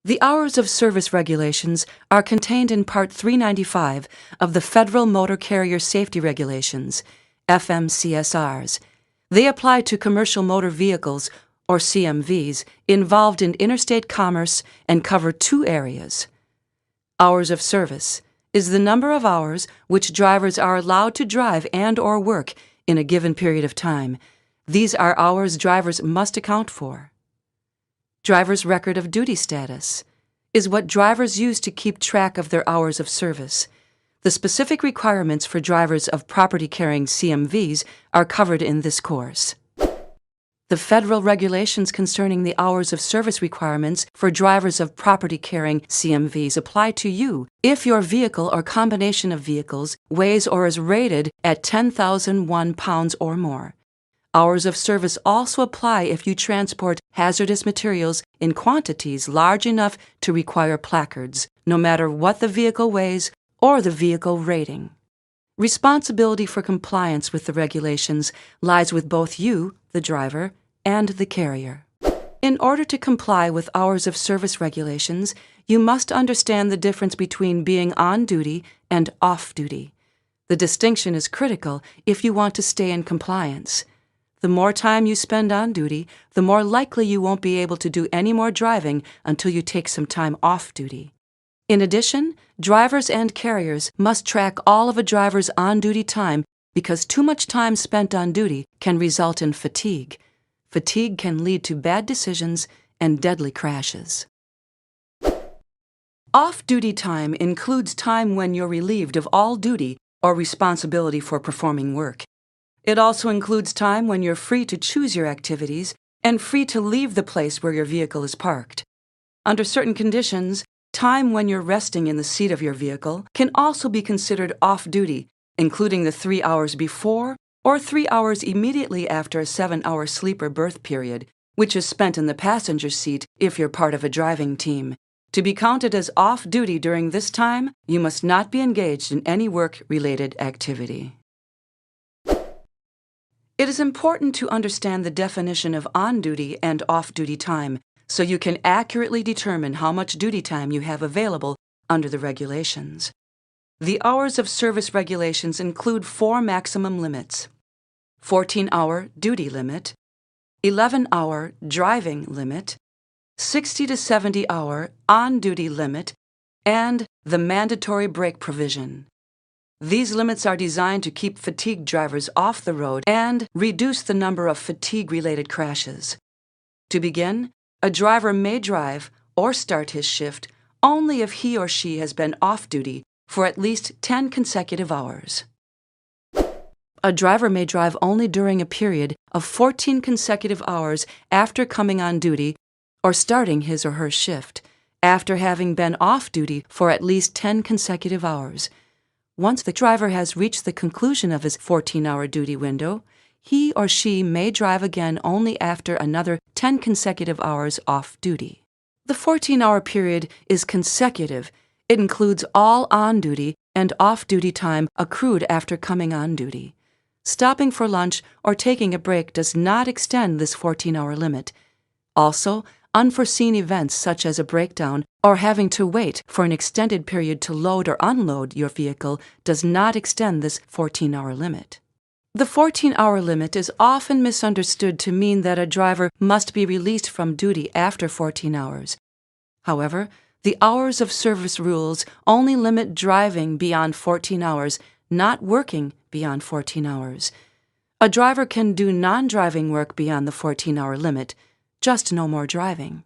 The hours of service regulations are contained in Part 395 of the Federal Motor Carrier Safety Regulations, FMCSRs. They apply to commercial motor vehicles, or CMVs, involved in interstate commerce and cover two areas. Hours of service is the number of hours which drivers are allowed to drive and/or work in a given period of time. These are hours drivers must account for. Driver's record of duty status is what drivers use to keep track of their hours of service. The specific requirements for drivers of property-carrying CMVs are covered in this course. The federal regulations concerning the hours of service requirements for drivers of property-carrying CMVs apply to you if your vehicle or combination of vehicles weighs or is rated at 10,001 pounds or more. Hours of service also apply if you transport hazardous materials in quantities large enough to require placards, no matter what the vehicle weighs or the vehicle rating. Responsibility for compliance with the regulations lies with both you, the driver, and the carrier. In order to comply with hours of service regulations, you must understand the difference between being on duty and off duty. The distinction is critical if you want to stay in compliance. The more time you spend on duty, the more likely you won't be able to do any more driving until you take some time off duty. In addition, drivers and carriers must track all of a driver's on-duty time because too much time spent on duty can result in fatigue. Fatigue can lead to bad decisions and deadly crashes. Off-duty time includes time when you're relieved of all duty or responsibility for performing work. It also includes time when you're free to choose your activities and free to leave the place where your vehicle is parked. Under certain conditions, time when you're resting in the seat of your vehicle can also be considered off-duty, including the 3 hours before or 3 hours immediately after a 7-hour sleep or berth period, which is spent in the passenger seat if you're part of a driving team. To be counted as off-duty during this time, you must not be engaged in any work-related activity. It is important to understand the definition of on-duty and off-duty time so you can accurately determine how much duty time you have available under the regulations. The hours of service regulations include 4 maximum limits: 14-hour duty limit, 11-hour driving limit, 60 to 70-hour on-duty limit, and the mandatory break provision. These limits are designed to keep fatigued drivers off the road and reduce the number of fatigue-related crashes. To begin, a driver may drive or start his shift only if he or she has been off-duty for at least 10 consecutive hours. A driver may drive only during a period of 14 consecutive hours after coming on duty or starting his or her shift, after having been off-duty for at least 10 consecutive hours. Once the driver has reached the conclusion of his 14-hour duty window, he or she may drive again only after another 10 consecutive hours off-duty. The 14-hour period is consecutive. It includes all on-duty and off-duty time accrued after coming on duty. Stopping for lunch or taking a break does not extend this 14-hour limit. Also, unforeseen events such as a breakdown or having to wait for an extended period to load or unload your vehicle does not extend this 14-hour limit. The 14-hour limit is often misunderstood to mean that a driver must be released from duty after 14 hours. However, the hours of service rules only limit driving beyond 14 hours, not working beyond 14 hours. A driver can do non-driving work beyond the 14-hour limit, just no more driving.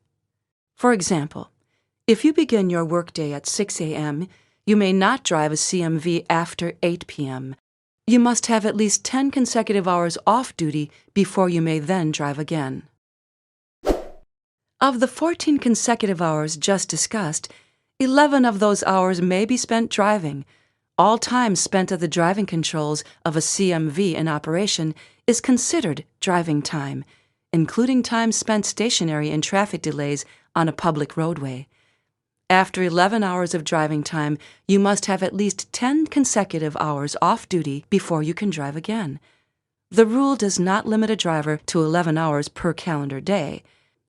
For example, if you begin your workday at 6 a.m., you may not drive a CMV after 8 p.m. You must have at least 10 consecutive hours off duty before you may then drive again. Of the 14 consecutive hours just discussed, 11 of those hours may be spent driving. All time spent at the driving controls of a CMV in operation is considered driving time, including time spent stationary in traffic delays on a public roadway. After 11 hours of driving time, you must have at least 10 consecutive hours off duty before you can drive again. The rule does not limit a driver to 11 hours per calendar day.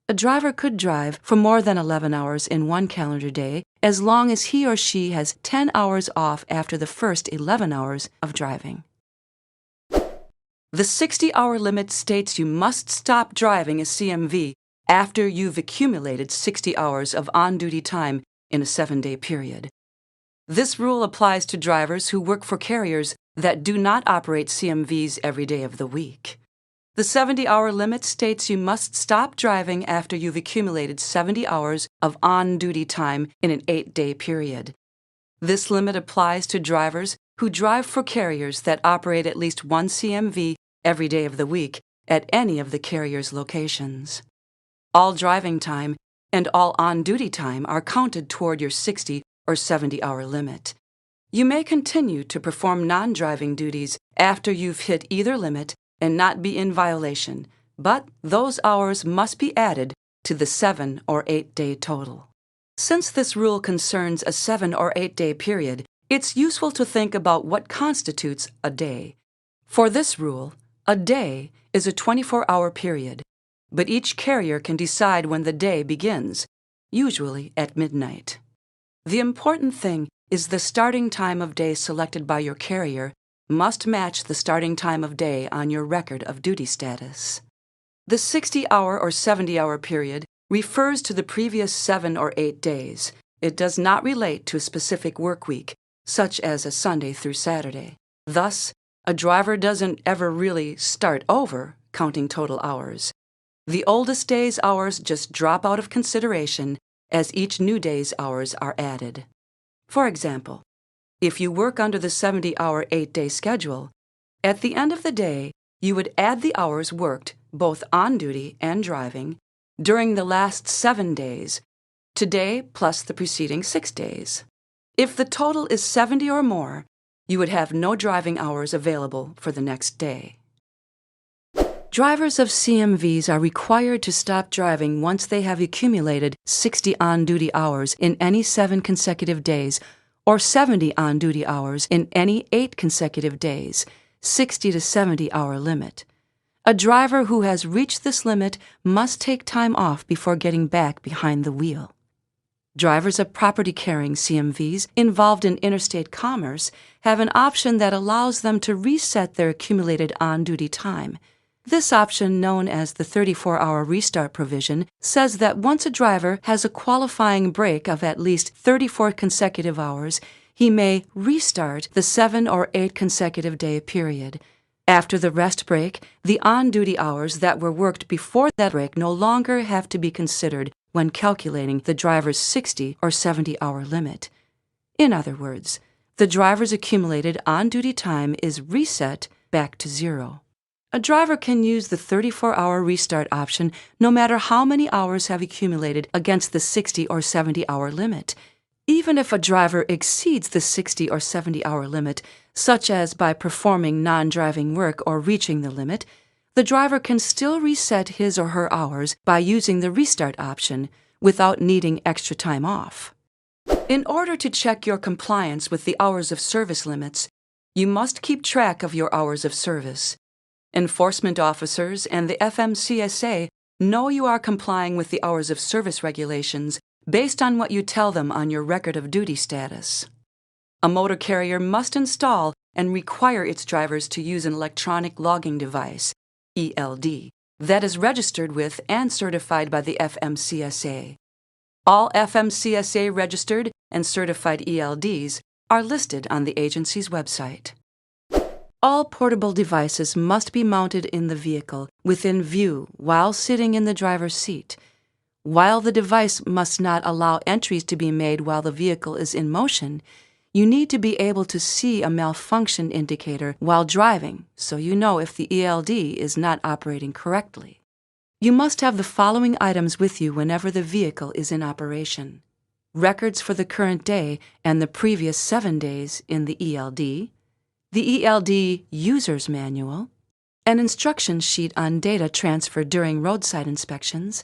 A driver could drive for more than 11 hours in one calendar day as long as he or she has 10 hours off after the first 11 hours of driving. The 60-hour limit states you must stop driving a CMV after you've accumulated 60 hours of on-duty time in a 7-day period. This rule applies to drivers who work for carriers that do not operate CMVs every day of the week. The 70-hour limit states you must stop driving after you've accumulated 70 hours of on-duty time in an 8-day period. This limit applies to drivers who drive for carriers that operate at least one CMV every day of the week at any of the carrier's locations. All driving time and all on-duty time are counted toward your 60 or 70-hour limit. You may continue to perform non-driving duties after you've hit either limit and not be in violation, but those hours must be added to the 7 or 8-day total. Since this rule concerns a 7 or 8-day period, it's useful to think about what constitutes a day. For this rule, a day is a 24-hour period, but each carrier can decide when the day begins, usually at midnight. The important thing is the starting time of day selected by your carrier must match the starting time of day on your record of duty status. The 60-hour or 70-hour period refers to the previous 7 or 8 days. It does not relate to a specific work week, such as a Sunday through Saturday. Thus, a driver doesn't ever really start over counting total hours. The oldest day's hours just drop out of consideration as each new day's hours are added. For example, if you work under the 70-hour 8-day schedule, at the end of the day, you would add the hours worked, both on duty and driving, during the last 7 days, today plus the preceding 6 days. If the total is 70 or more, you would have no driving hours available for the next day. Drivers of CMVs are required to stop driving once they have accumulated 60 on-duty hours in any 7 consecutive days or 70 on-duty hours in any 8 consecutive days, 60 to 70-hour limit. A driver who has reached this limit must take time off before getting back behind the wheel. Drivers of property-carrying CMVs involved in interstate commerce have an option that allows them to reset their accumulated on-duty time. This option, known as the 34-hour restart provision, says that once a driver has a qualifying break of at least 34 consecutive hours, he may restart the 7 or 8 consecutive day period. After the rest break, the on-duty hours that were worked before that break no longer have to be considered when calculating the driver's 60 or 70-hour limit. In other words, the driver's accumulated on-duty time is reset back to 0. A driver can use the 34-hour restart option no matter how many hours have accumulated against the 60 or 70-hour limit. Even if a driver exceeds the 60 or 70-hour limit, such as by performing non-driving work or reaching the limit, the driver can still reset his or her hours by using the restart option without needing extra time off. In order to check your compliance with the hours of service limits, you must keep track of your hours of service. Enforcement officers and the FMCSA know you are complying with the hours of service regulations based on what you tell them on your record of duty status. A motor carrier must install and require its drivers to use an electronic logging device, ELD, that is registered with and certified by the FMCSA. All FMCSA registered and certified ELDs are listed on the agency's website. All portable devices must be mounted in the vehicle within view while sitting in the driver's seat. While the device must not allow entries to be made while the vehicle is in motion, you need to be able to see a malfunction indicator while driving so you know if the ELD is not operating correctly. You must have the following items with you whenever the vehicle is in operation: records for the current day and the previous 7 days in the ELD, the ELD User's Manual, an instruction sheet on data transferred during roadside inspections,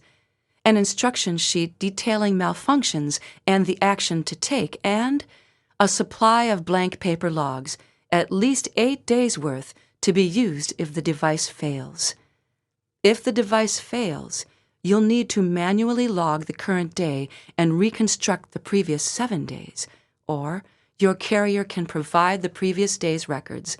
an instruction sheet detailing malfunctions and the action to take, and a supply of blank paper logs, at least 8 days' worth, to be used if the device fails. If the device fails, you'll need to manually log the current day and reconstruct the previous 7 days, or your carrier can provide the previous day's records.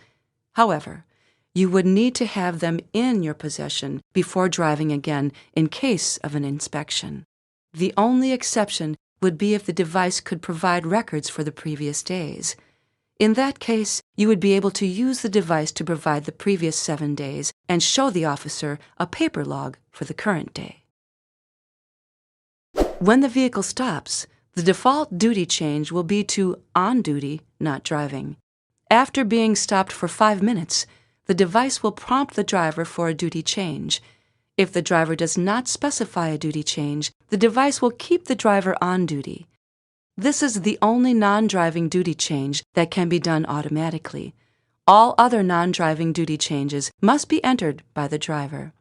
However, you would need to have them in your possession before driving again in case of an inspection. The only exception would be if the device could provide records for the previous days. In that case, you would be able to use the device to provide the previous 7 days and show the officer a paper log for the current day. When the vehicle stops, the default duty change will be to on duty, not driving. After being stopped for 5 minutes, the device will prompt the driver for a duty change. If the driver does not specify a duty change, the device will keep the driver on duty. This is the only non-driving duty change that can be done automatically. All other non-driving duty changes must be entered by the driver.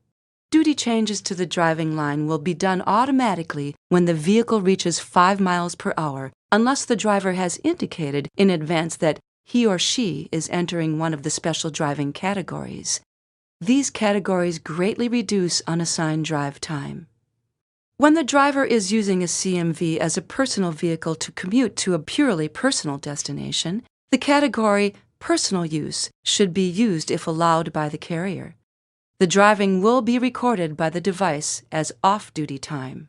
Duty changes to the driving line will be done automatically when the vehicle reaches 5 miles per hour, unless the driver has indicated in advance that he or she is entering one of the special driving categories. These categories greatly reduce unassigned drive time. When the driver is using a CMV as a personal vehicle to commute to a purely personal destination, the category Personal Use should be used if allowed by the carrier. The driving will be recorded by the device as off-duty time.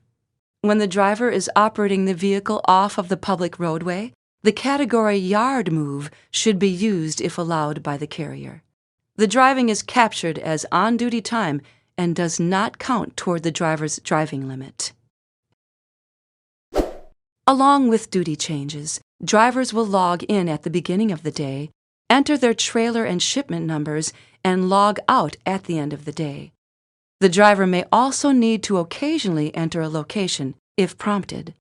When the driver is operating the vehicle off of the public roadway, the category Yard Move should be used if allowed by the carrier. The driving is captured as on-duty time and does not count toward the driver's driving limit. Along with duty changes, drivers will log in at the beginning of the day, enter their trailer and shipment numbers, and log out at the end of the day. The driver may also need to occasionally enter a location if prompted.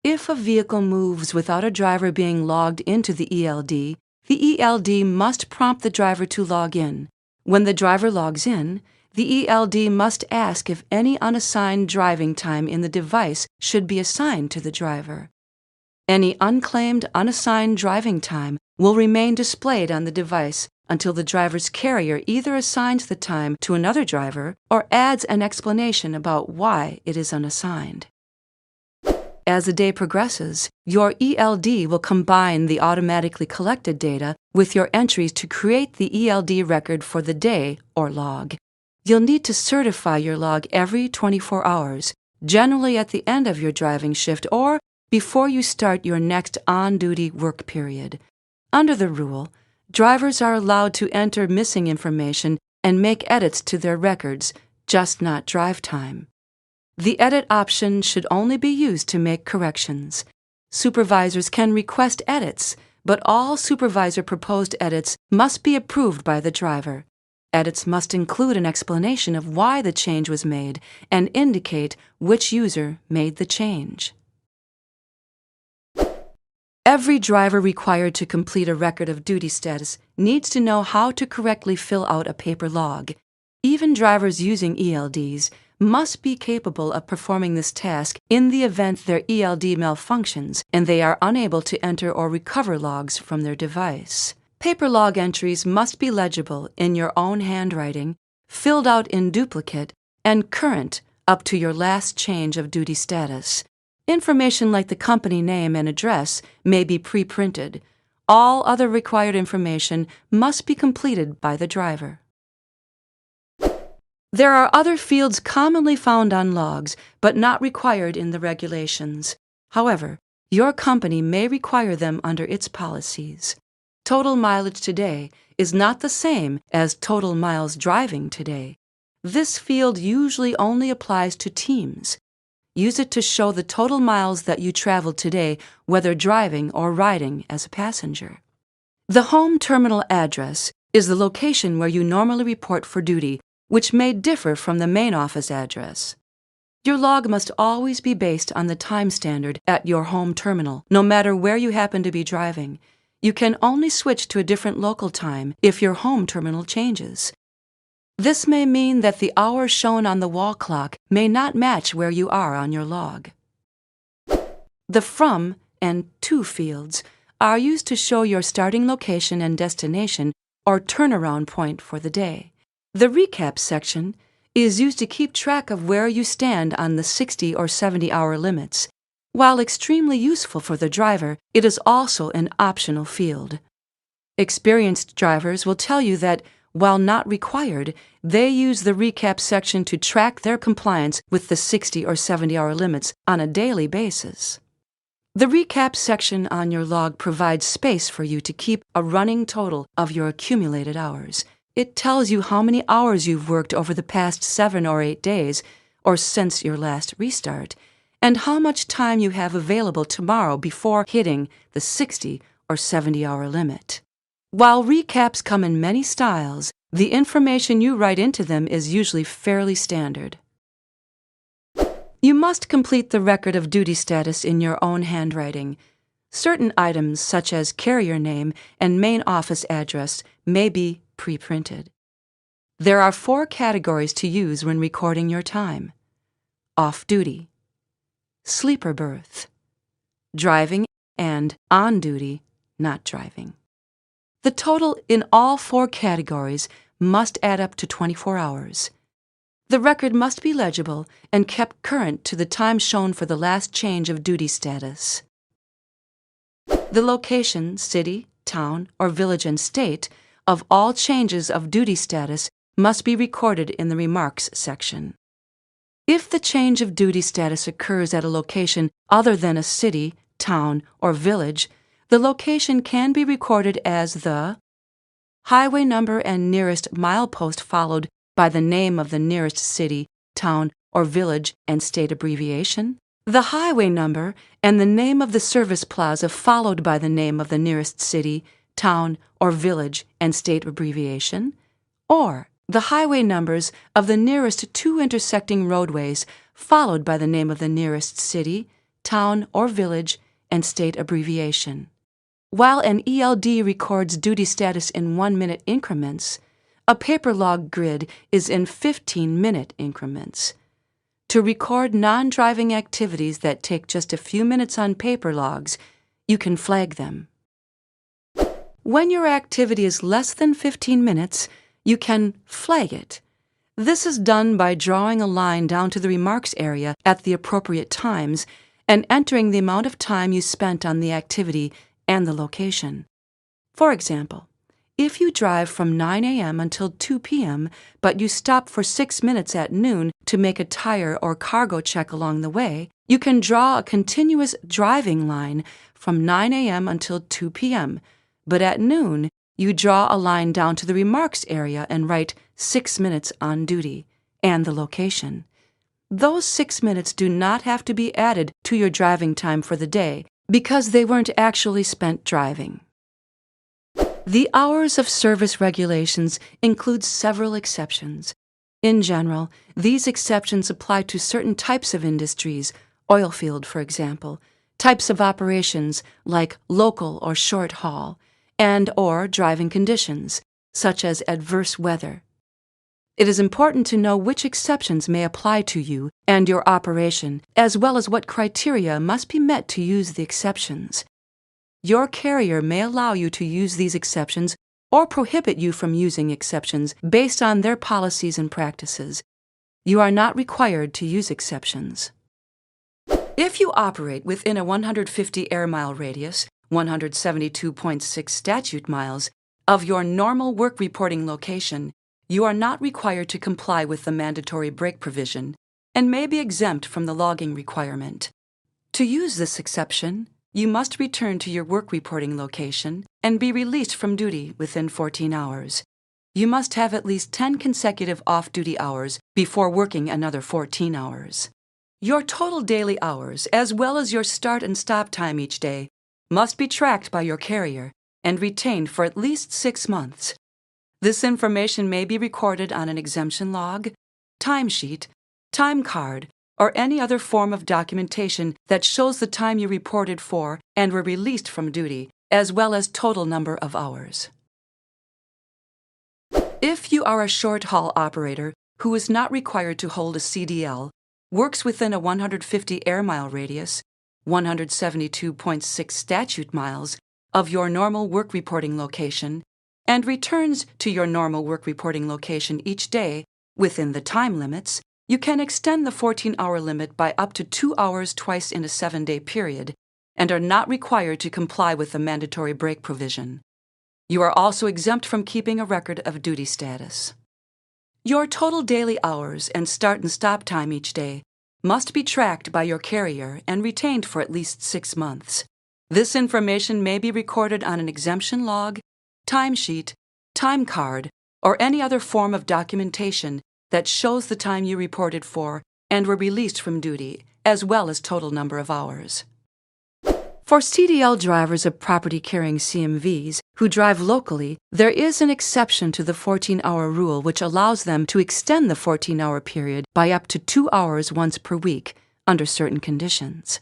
If a vehicle moves without a driver being logged into the ELD must prompt the driver to log in. When the driver logs in, the ELD must ask if any unassigned driving time in the device should be assigned to the driver. Any unclaimed, unassigned driving time will remain displayed on the device until the driver's carrier either assigns the time to another driver or adds an explanation about why it is unassigned. As the day progresses, your ELD will combine the automatically collected data with your entries to create the ELD record for the day or log. You'll need to certify your log every 24 hours, generally at the end of your driving shift or before you start your next on-duty work period. Under the rule, drivers are allowed to enter missing information and make edits to their records, just not drive time. The edit option should only be used to make corrections. Supervisors can request edits, but all supervisor-proposed edits must be approved by the driver. Edits must include an explanation of why the change was made and indicate which user made the change. Every driver required to complete a record of duty status needs to know how to correctly fill out a paper log. Even drivers using ELDs must be capable of performing this task in the event their ELD malfunctions and they are unable to enter or recover logs from their device. Paper log entries must be legible in your own handwriting, filled out in duplicate, and current up to your last change of duty status. Information like the company name and address may be pre-printed. All other required information must be completed by the driver. There are other fields commonly found on logs, but not required in the regulations. However, your company may require them under its policies. Total mileage today is not the same as total miles driving today. This field usually only applies to teams. Use it to show the total miles that you traveled today, whether driving or riding as a passenger. The home terminal address is the location where you normally report for duty, which may differ from the main office address. Your log must always be based on the time standard at your home terminal, no matter where you happen to be driving. You can only switch to a different local time if your home terminal changes. This may mean that the hours shown on the wall clock may not match where you are on your log. The From and To fields are used to show your starting location and destination or turnaround point for the day. The Recap section is used to keep track of where you stand on the 60 or 70-hour limits. While extremely useful for the driver, it is also an optional field. Experienced drivers will tell you that, while not required, they use the recap section to track their compliance with the 60 or 70-hour limits on a daily basis. The recap section on your log provides space for you to keep a running total of your accumulated hours. It tells you how many hours you've worked over the past 7 or 8 days, or since your last restart, and how much time you have available tomorrow before hitting the 60 or 70-hour limit. While recaps come in many styles, the information you write into them is usually fairly standard. You must complete the record of duty status in your own handwriting. Certain items, such as carrier name and main office address, may be pre-printed. There are 4 categories to use when recording your time: off-duty, sleeper berth, driving, and on-duty, not driving. The total in all 4 categories must add up to 24 hours. The record must be legible and kept current to the time shown for the last change of duty status. The location, city, town, or village and state of all changes of duty status must be recorded in the remarks section. If the change of duty status occurs at a location other than a city, town, or village, the location can be recorded as the highway number and nearest milepost followed by the name of the nearest city, town, or village and state abbreviation, the highway number and the name of the service plaza followed by the name of the nearest city, town, or village and state abbreviation, or the highway numbers of the nearest 2 intersecting roadways followed by the name of the nearest city, town, or village and state abbreviation. While an ELD records duty status in 1-minute increments, a paper log grid is in 15-minute increments. To record non-driving activities that take just a few minutes on paper logs, you can flag them. When your activity is less than 15 minutes, you can flag it. This is done by drawing a line down to the remarks area at the appropriate times and entering the amount of time you spent on the activity and the location. For example, if you drive from 9 a.m. until 2 p.m., but you stop for 6 minutes at noon to make a tire or cargo check along the way, you can draw a continuous driving line from 9 a.m. until 2 p.m., but at noon, you draw a line down to the remarks area and write 6 minutes on duty and the location. Those 6 minutes do not have to be added to your driving time for the day because they weren't actually spent driving. The hours of service regulations include several exceptions. In general, these exceptions apply to certain types of industries, oil field, for example, types of operations like local or short haul, and/or driving conditions, such as adverse weather. It is important to know which exceptions may apply to you and your operation, as well as what criteria must be met to use the exceptions. Your carrier may allow you to use these exceptions or prohibit you from using exceptions based on their policies and practices. You are not required to use exceptions. If you operate within a 150 air mile radius, 172.6 statute miles, of your normal work reporting location, you are not required to comply with the mandatory break provision and may be exempt from the logging requirement. To use this exception, you must return to your work reporting location and be released from duty within 14 hours. You must have at least 10 consecutive off-duty hours before working another 14 hours. Your total daily hours, as well as your start and stop time each day, must be tracked by your carrier and retained for at least 6 months. This information may be recorded on an exemption log, timesheet, time card, or any other form of documentation that shows the time you reported for and were released from duty, as well as total number of hours. If you are a short-haul operator who is not required to hold a CDL, works within a 150 air mile radius, 172.6 statute miles, of your normal work reporting location, and returns to your normal work reporting location each day, Within the time limits, you can extend the 14-hour limit by up to 2 hours twice in a 7-day period and are not required to comply with the mandatory break provision. You are also exempt from keeping a record of duty status. Your total daily hours and start and stop time each day must be tracked by your carrier and retained for at least 6 months. This information may be recorded on an exemption log, timesheet, time card, or any other form of documentation that shows the time you reported for and were released from duty, as well as total number of hours. For CDL drivers of property-carrying CMVs who drive locally, there is an exception to the 14-hour rule which allows them to extend the 14-hour period by up to 2 hours once per week under certain conditions.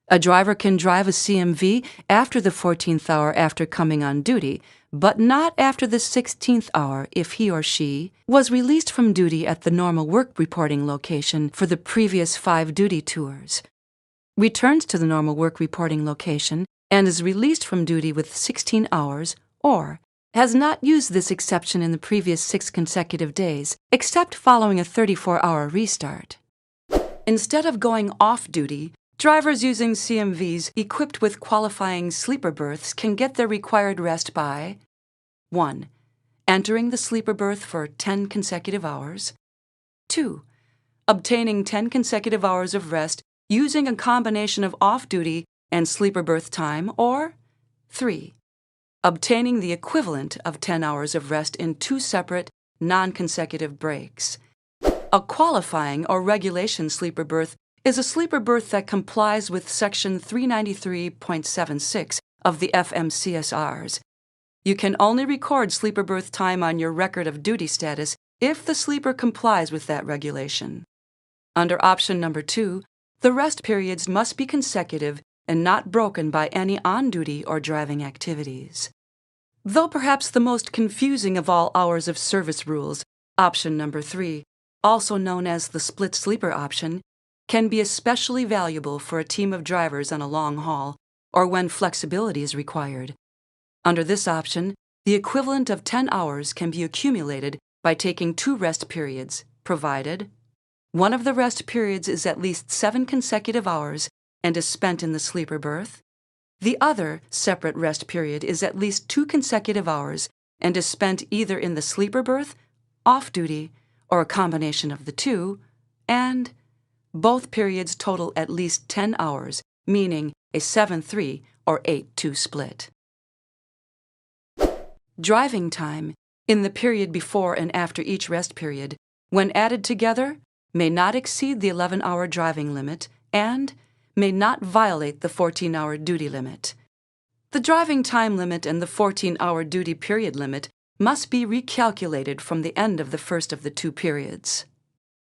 A driver can drive a CMV after the 14th hour after coming on duty, but not after the 16th hour if he or she was released from duty at the normal work reporting location for the previous 5 duty tours, returns to the normal work reporting location and is released from duty with 16 hours, or has not used this exception in the previous 6 consecutive days, except following a 34-hour restart. Instead of going off duty, drivers using CMVs equipped with qualifying sleeper berths can get their required rest by 1. Entering the sleeper berth for 10 consecutive hours. 2. Obtaining 10 consecutive hours of rest using a combination of off-duty and sleeper berth time, or 3. Obtaining the equivalent of 10 hours of rest in 2 separate, non-consecutive breaks. A qualifying or regulation sleeper berth is a sleeper berth that complies with Section 393.76 of the FMCSRs. You can only record sleeper berth time on your record of duty status if the sleeper complies with that regulation. Under option number 2, the rest periods must be consecutive and not broken by any on-duty or driving activities. Though perhaps the most confusing of all hours of service rules, option number 3, also known as the split sleeper option, can be especially valuable for a team of drivers on a long haul or when flexibility is required. Under this option, the equivalent of 10 hours can be accumulated by taking 2 rest periods, provided one of the rest periods is at least 7 consecutive hours and is spent in the sleeper berth. The other separate rest period is at least 2 consecutive hours and is spent either in the sleeper berth, off-duty, or a combination of the two, and both periods total at least 10 hours, meaning a 7-3 or 8-2 split. Driving time, in the period before and after each rest period, when added together, may not exceed the 11-hour driving limit and may not violate the 14-hour duty limit. The driving time limit and the 14-hour duty period limit must be recalculated from the end of the first of the 2 periods.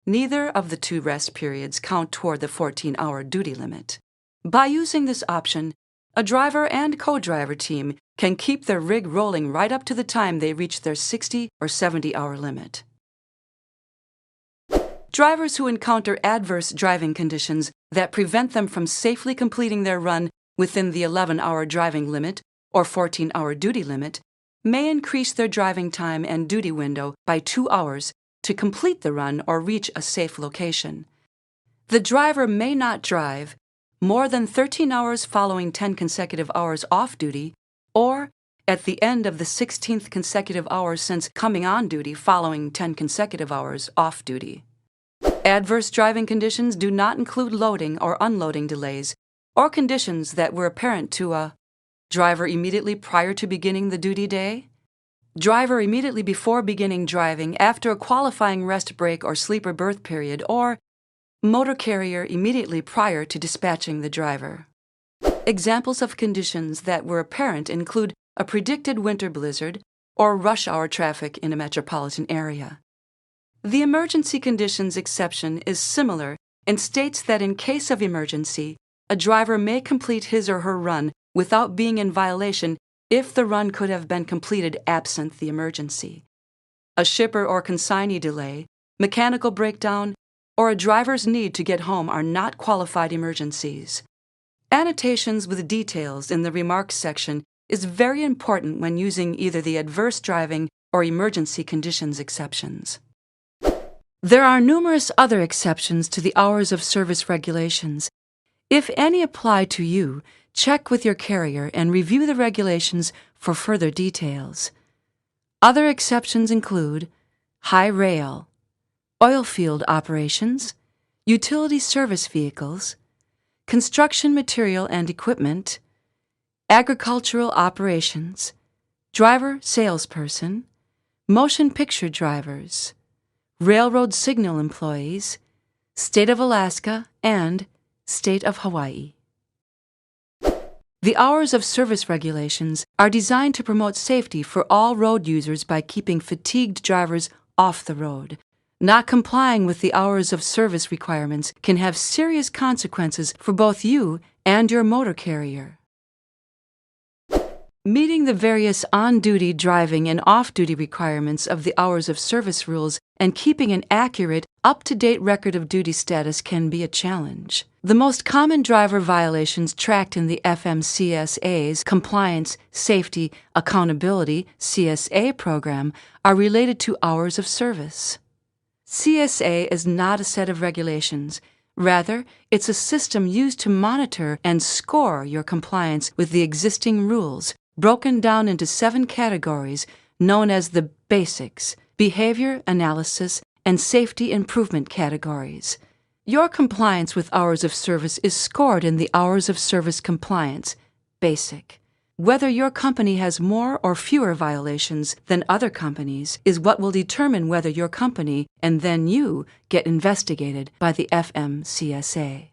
Neither of the 2 rest periods count toward the 14-hour duty limit. By using this option, a driver and co-driver team can keep their rig rolling right up to the time they reach their 60 or 70-hour limit. Drivers who encounter adverse driving conditions that prevent them from safely completing their run within the 11-hour driving limit or 14-hour duty limit may increase their driving time and duty window by 2 hours to complete the run or reach a safe location. The driver may not drive more than 13 hours following 10 consecutive hours off duty or at the end of the 16th consecutive hour since coming on duty following 10 consecutive hours off duty. Adverse driving conditions do not include loading or unloading delays or conditions that were apparent to a driver immediately prior to beginning the duty day, driver immediately before beginning driving after a qualifying rest break or sleeper berth period, or motor carrier immediately prior to dispatching the driver. Examples of conditions that were apparent include a predicted winter blizzard or rush hour traffic in a metropolitan area. The emergency conditions exception is similar and states that in case of emergency, a driver may complete his or her run without being in violation if the run could have been completed absent the emergency. A shipper or consignee delay, mechanical breakdown, or a driver's need to get home are not qualified emergencies. Annotations with details in the remarks section is very important when using either the adverse driving or emergency conditions exceptions. There are numerous other exceptions to the hours of service regulations. If any apply to you, check with your carrier and review the regulations for further details. Other exceptions include high rail, oil field operations, utility service vehicles, construction material and equipment, agricultural operations, driver salesperson, motion picture drivers, railroad signal employees, State of Alaska, and State of Hawaii. The hours of service regulations are designed to promote safety for all road users by keeping fatigued drivers off the road. Not complying with the hours of service requirements can have serious consequences for both you and your motor carrier. Meeting the various on-duty, driving, and off-duty requirements of the hours of service rules and keeping an accurate, up-to-date record of duty status can be a challenge. The most common driver violations tracked in the FMCSA's Compliance, Safety, Accountability (CSA) program are related to hours of service. CSA is not a set of regulations. Rather, it's a system used to monitor and score your compliance with the existing rules, broken down into 7 categories known as the Basics, Behavior Analysis, and Safety Improvement categories. Your compliance with hours of service is scored in the Hours of Service Compliance, Basic. Whether your company has more or fewer violations than other companies is what will determine whether your company and then you get investigated by the FMCSA.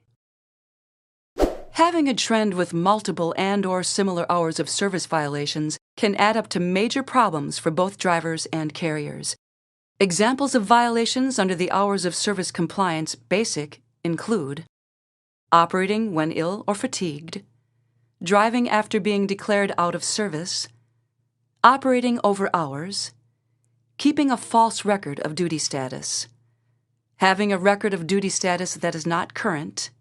Having a trend with multiple and/or similar hours of service violations can add up to major problems for both drivers and carriers. Examples of violations under the Hours of Service Compliance Basic include operating when ill or fatigued, driving after being declared out of service, operating over hours, keeping a false record of duty status, having a record of duty status that is not current,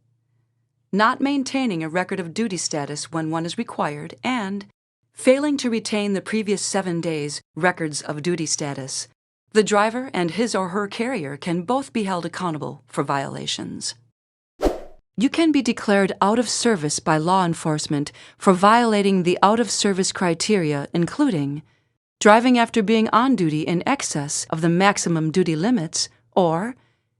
not maintaining a record of duty status when one is required, and failing to retain the previous 7 days' records of duty status. The driver and his or her carrier can both be held accountable for violations. You can be declared out of service by law enforcement for violating the out-of-service criteria, including driving after being on duty in excess of the maximum duty limits, or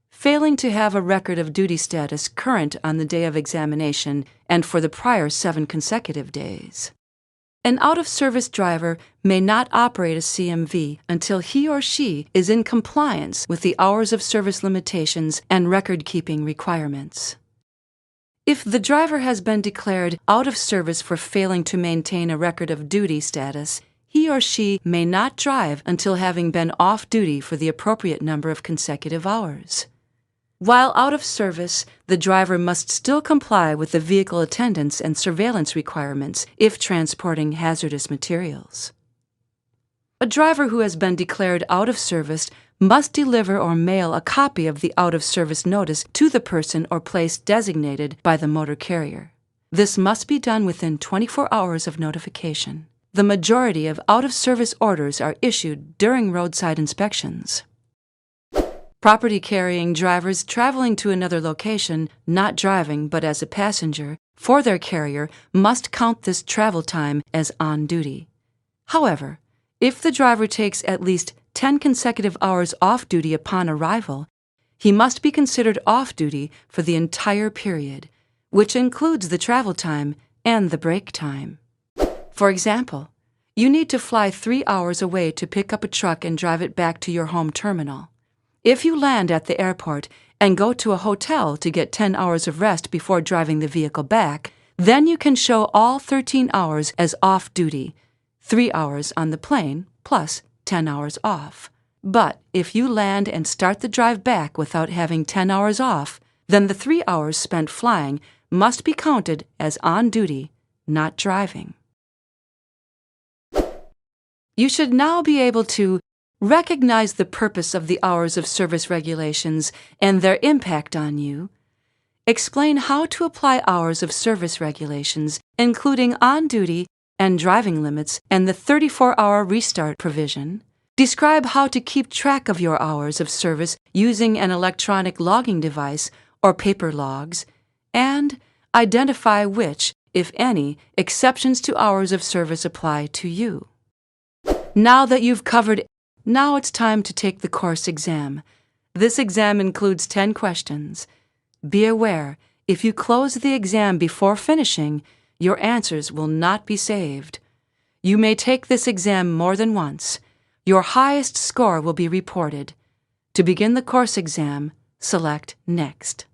failing to have a record of duty status current on the day of examination and for the prior 7 consecutive days. An out-of-service driver may not operate a CMV until he or she is in compliance with the hours of service limitations and record-keeping requirements. If the driver has been declared out of service for failing to maintain a record of duty status, he or she may not drive until having been off duty for the appropriate number of consecutive hours. While out of service, the driver must still comply with the vehicle attendance and surveillance requirements if transporting hazardous materials. A driver who has been declared out of service must deliver or mail a copy of the out-of-service notice to the person or place designated by the motor carrier. This must be done within 24 hours of notification. The majority of out-of-service orders are issued during roadside inspections. Property-carrying drivers traveling to another location, not driving but as a passenger, for their carrier must count this travel time as on duty. However, if the driver takes at least 10 consecutive hours off duty upon arrival, he must be considered off duty for the entire period, which includes the travel time and the break time. For example, you need to fly 3 hours away to pick up a truck and drive it back to your home terminal. If you land at the airport and go to a hotel to get 10 hours of rest before driving the vehicle back, then you can show all 13 hours as off duty, 3 hours on the plane plus 10 hours off. But if you land and start the drive back without having 10 hours off, then the 3 hours spent flying must be counted as on duty, not driving. You should now be able to recognize the purpose of the hours of service regulations and their impact on you, explain how to apply hours of service regulations, including on-duty and driving limits and the 34-hour restart provision, Describe how to keep track of your hours of service using an electronic logging device or paper logs, and identify which, if any, exceptions to hours of service apply to you. Now it's time to take the course exam. This exam includes 10 questions. Be aware, if you close the exam before finishing, your answers will not be saved. You may take this exam more than once. Your highest score will be reported. To begin the course exam, select Next.